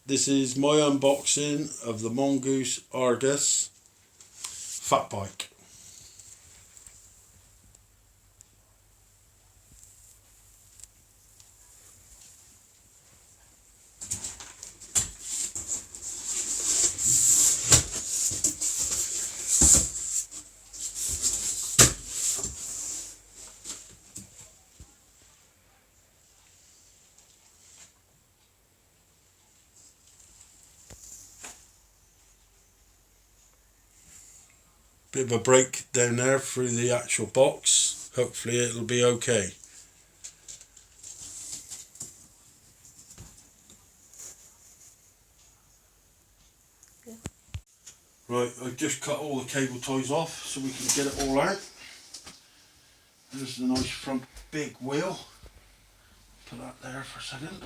This is my unboxing of the Mongoose Argus fat bike. Bit of a break down there through the actual box. Hopefully it'll be okay. Yeah. Right, I've just cut all the cable ties off so we can get it all out. There's the nice front big wheel. Put that there for a second.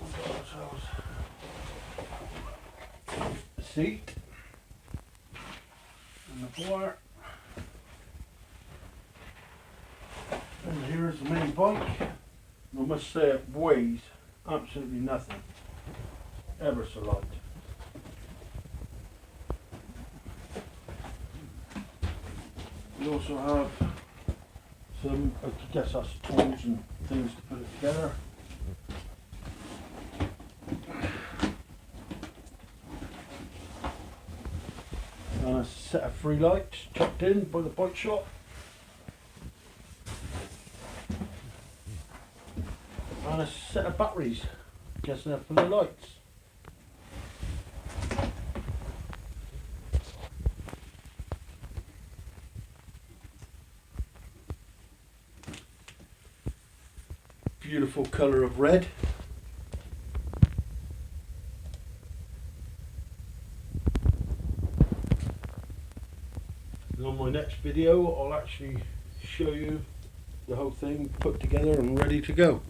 We've got ourselves the seat and the bar. And here's the main bike. I must say it weighs absolutely nothing. Ever so light. We also have some, I guess that's tools and things to put it together. And a set of free lights chucked in by the bike shop. And a set of batteries, guessing they're for the lights. Beautiful colour of red. And on my next video I'll actually show you the whole thing put together and ready to go.